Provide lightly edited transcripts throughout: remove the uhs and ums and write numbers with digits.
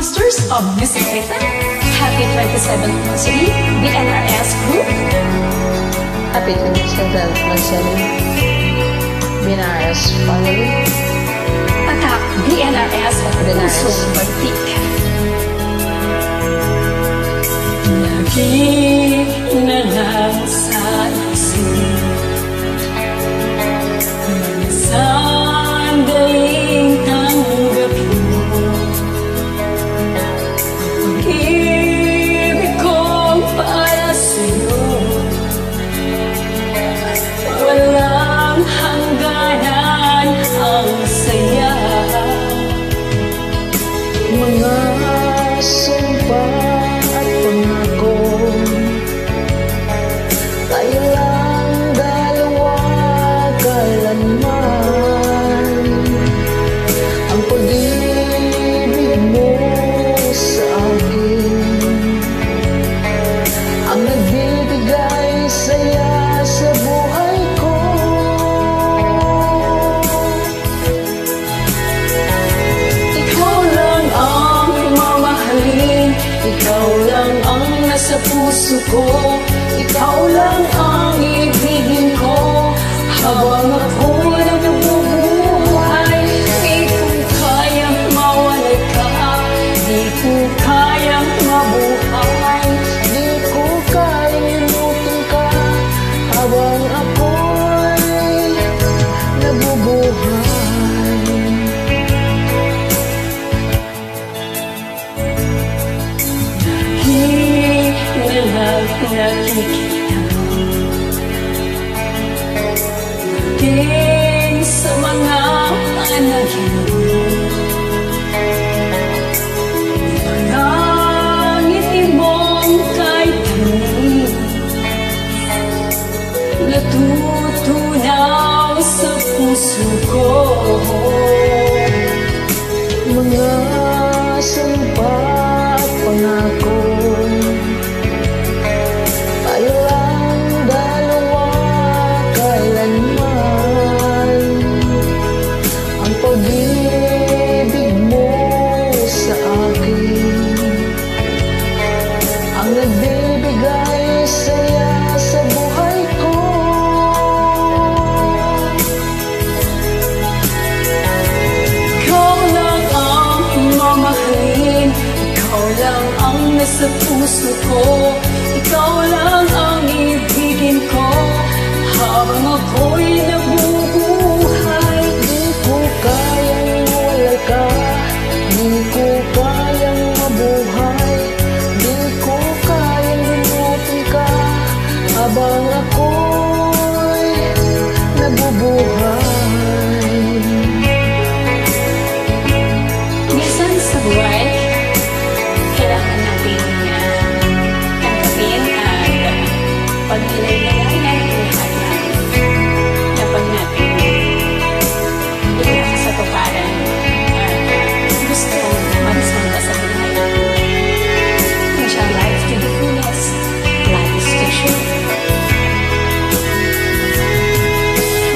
Masters of Music Theater. Happy 27th anniversary, BNRS Group. Happy 27th anniversary, BNRS family. Attack BNRS at Puso Bantik. Lagi na lang sa isip sandaling tanggapin mo ang pag-ibig ko para sa'yo. Walang hangganan ang saya. Mga sumpa at pangako, tayo lang dalawa kailanman. Ang pag-ibig mo sa akin ang nagbibigay saya sa buhay ko. Ikaw lang ang mamahalin, ikaw lang ang nasa puso ko, ikaw lang ang ibigin ko habang ako'y nabubuhay. Di ko kayang mawala ka, di ko kayang mabuhay. Di ko kayang inutin ka habang ako'y nabubuhay. Di na lang nakikita din sa mga panaginip. Ngiti mong kahit tanim natutunaw sa puso ko. Mga sumpa at pangako, tayo lang dalawa kailanman. Ang pag-ibig mo sa akin ang nagbibigay saya sa buhay ko. Ikaw lang ang mamahalin, ikaw lang ang nasa puso ko, ikaw lang ang ibigin ko habang ako'y nabubuhay. Di ko kayang mawala ka, di ko kayang mabuhay. Di ko kayang limutin ka habang ako'y nabubuhay. Minsan sa buhay, kailangan natin tanggapin at pag-ilaylayan lahat ng dapat natin ikasatuparan at gusto marisanda sa buhay. Enjoy life to the fullest. Life is too short.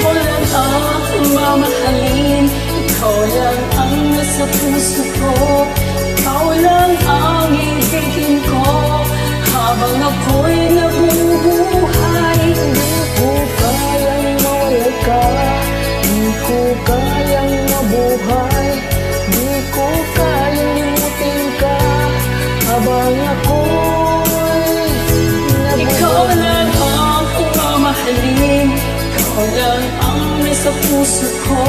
Walang ang mamahalin, ikaw lang ang nasa puso ko, ikaw lang ang ibigin ko habang ako'y nabubuhay. Di ko kayang mawala ka, di ko kayang mabuhay. Di ko kayang limutin ka habang ako'y Ikaw nabubuhay. lang ang mamahalin, ikaw lang ang nasa puso ko,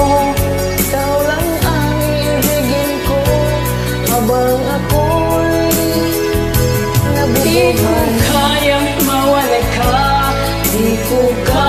Ikaw lang ang ibigin ko habang ako'y di ko nabubuhay. kayang mawala ka, di ko kayang